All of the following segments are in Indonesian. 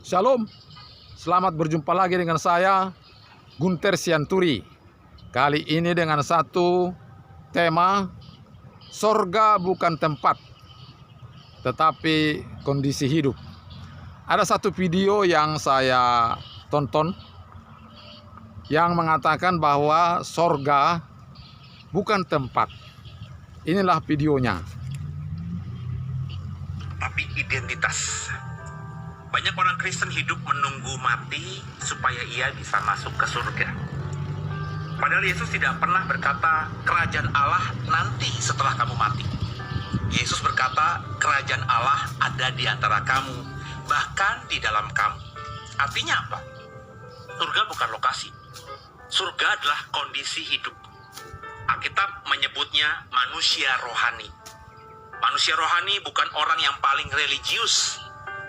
Shalom, selamat berjumpa lagi dengan saya, Gunter Sianturi. Kali ini dengan satu tema, sorga bukan tempat, tetapi kondisi hidup. Ada satu video yang saya tonton, yang mengatakan bahwa sorga bukan tempat. Inilah videonya. Tapi identitas. Banyak orang Kristen hidup menunggu mati supaya ia bisa masuk ke surga. Padahal Yesus tidak pernah berkata kerajaan Allah nanti setelah kamu mati. Yesus berkata kerajaan Allah ada di antara kamu, bahkan di dalam kamu. Artinya apa? Surga bukan lokasi. Surga adalah kondisi hidup. Alkitab menyebutnya manusia rohani. Manusia rohani bukan orang yang paling religius,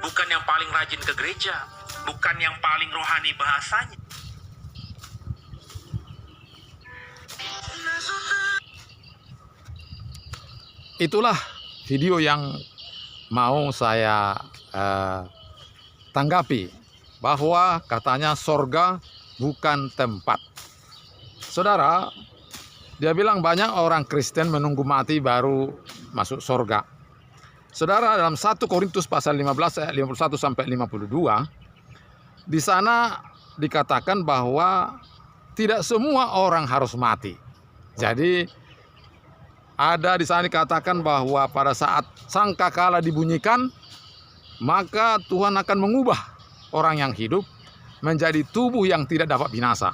bukan yang paling rajin ke gereja, bukan yang paling rohani bahasanya. Itulah video yang mau saya tanggapi, bahwa katanya sorga bukan tempat. Saudara, dia bilang banyak orang Kristen menunggu mati baru masuk sorga. Saudara, dalam 1 Korintus pasal 15 ayat 51 sampai 52, di sana dikatakan bahwa tidak semua orang harus mati. Jadi ada di sana dikatakan bahwa pada saat sangkakala dibunyikan, maka Tuhan akan mengubah orang yang hidup menjadi tubuh yang tidak dapat binasa.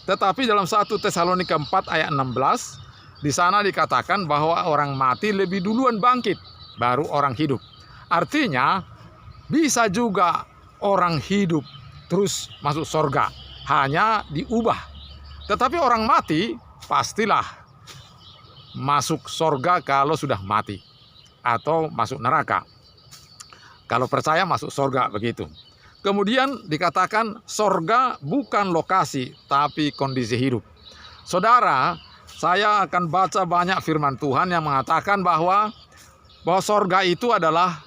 Tetapi dalam 1 Tesalonika 4 ayat 16, di sana dikatakan bahwa orang mati lebih duluan bangkit, baru orang hidup. Artinya bisa juga orang hidup terus masuk sorga, hanya diubah. Tetapi orang mati pastilah masuk sorga kalau sudah mati, atau masuk neraka kalau percaya masuk sorga, begitu. Kemudian dikatakan sorga bukan lokasi tapi kondisi hidup. Saudara, saya akan baca banyak firman Tuhan yang mengatakan bahwa sorga itu adalah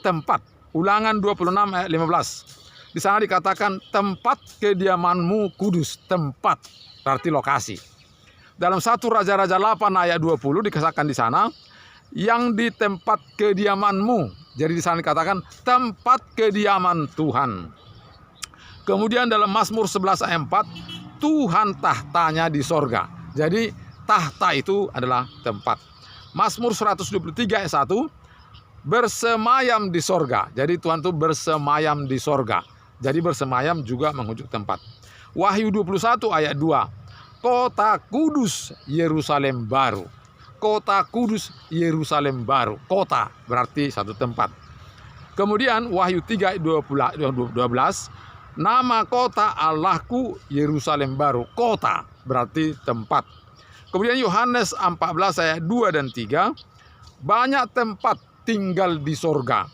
tempat. Ulangan 26 ayat 15. Di sana dikatakan tempat kediamanmu kudus. Tempat berarti lokasi. Dalam 1 Raja-Raja 8 ayat 20 dikatakan di sana, yang di tempat kediamanmu. Jadi di sana dikatakan tempat kediaman Tuhan. Kemudian dalam Mazmur 11 ayat 4, Tuhan tahtanya di sorga. Jadi tahta itu adalah tempat. Mazmur 123 ayat 1, bersemayam di sorga. Jadi Tuhan itu bersemayam di sorga. Jadi bersemayam juga menunjuk tempat. Wahyu 21 ayat 2, kota kudus Yerusalem baru. Kota kudus Yerusalem baru. Kota berarti satu tempat. Kemudian Wahyu 3 ayat 12, nama kota Allahku Yerusalem baru. Kota berarti tempat. Kemudian Yohanes 14 ayat 2 dan 3, banyak tempat tinggal di sorga.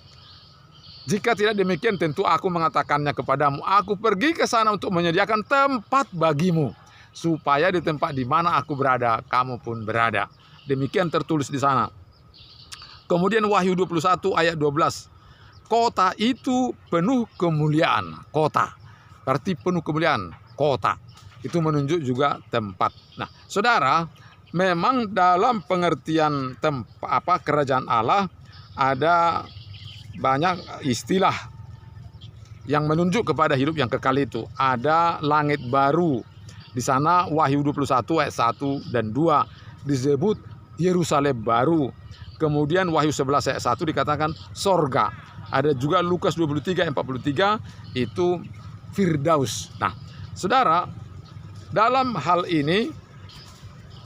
Jika tidak demikian tentu aku mengatakannya kepadamu, aku pergi ke sana untuk menyediakan tempat bagimu, supaya di tempat di mana aku berada, kamu pun berada. Demikian tertulis di sana. Kemudian Wahyu 21 ayat 12, kota itu penuh kemuliaan. Kota berarti penuh kemuliaan. Kota itu menunjuk juga tempat. Nah, saudara, memang dalam pengertian kerajaan Allah ada banyak istilah yang menunjuk kepada hidup yang kekal itu. Ada langit baru. Di sana Wahyu 21 ayat 1 dan 2 disebut Yerusalem baru. Kemudian Wahyu 11 ayat 1 dikatakan sorga. Ada juga Lukas 23 ayat 43 itu Firdaus. Nah, saudara, dalam hal ini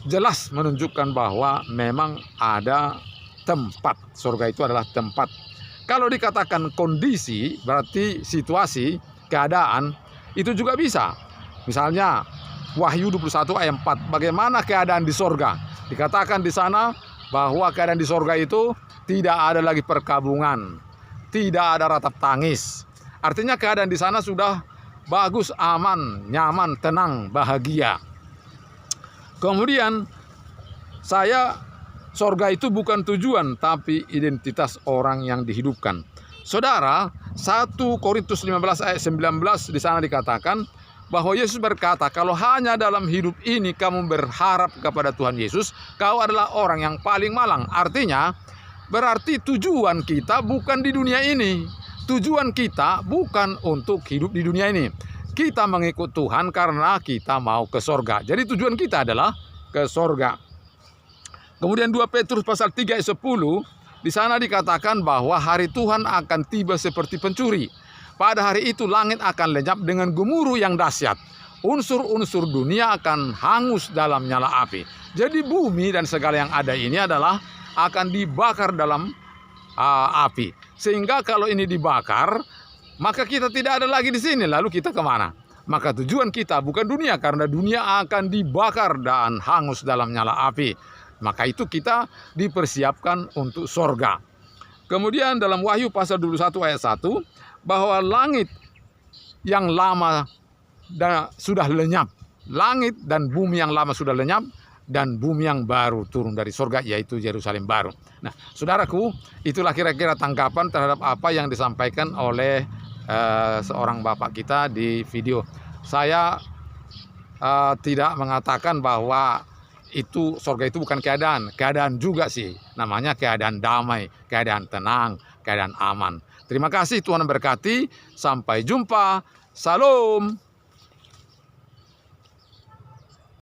jelas menunjukkan bahwa memang ada tempat. Surga itu adalah tempat. Kalau dikatakan kondisi, berarti situasi, keadaan, itu juga bisa. Misalnya Wahyu 21 ayat 4, bagaimana keadaan di surga? Dikatakan di sana bahwa keadaan di surga itu tidak ada lagi perkabungan, tidak ada ratap tangis. Artinya keadaan di sana sudah bagus, aman, nyaman, tenang, bahagia. Kemudian saya Sorga itu bukan tujuan, tapi identitas orang yang dihidupkan. Saudara, 1 Korintus 15 ayat 19 di sana dikatakan bahwa Yesus berkata, kalau hanya dalam hidup ini kamu berharap kepada Tuhan Yesus, kau adalah orang yang paling malang. Artinya, berarti tujuan kita bukan di dunia ini. Tujuan kita bukan untuk hidup di dunia ini. Kita mengikut Tuhan karena kita mau ke sorga. Jadi tujuan kita adalah ke sorga. Kemudian 2 Petrus pasal 3 ayat 10, di sana dikatakan bahwa hari Tuhan akan tiba seperti pencuri. Pada hari itu langit akan lenyap dengan gemuruh yang dahsyat. Unsur-unsur dunia akan hangus dalam nyala api. Jadi bumi dan segala yang ada ini adalah akan dibakar dalam api. Sehingga kalau ini dibakar, maka kita tidak ada lagi di sini. Lalu kita kemana? Maka tujuan kita bukan dunia, karena dunia akan dibakar dan hangus dalam nyala api. Maka itu kita dipersiapkan untuk sorga. Kemudian dalam Wahyu pasal 21 ayat 1, bahwa langit yang lama sudah lenyap. Langit dan bumi yang lama sudah lenyap, dan bumi yang baru turun dari sorga, yaitu Yerusalem baru. Nah, saudaraku, itulah kira-kira tanggapan terhadap apa yang disampaikan oleh seorang bapak kita di video. Saya tidak mengatakan bahwa itu sorga itu bukan keadaan juga sih, namanya keadaan damai, keadaan tenang, keadaan aman. Terima kasih, Tuhan memberkati. Sampai jumpa. Salam.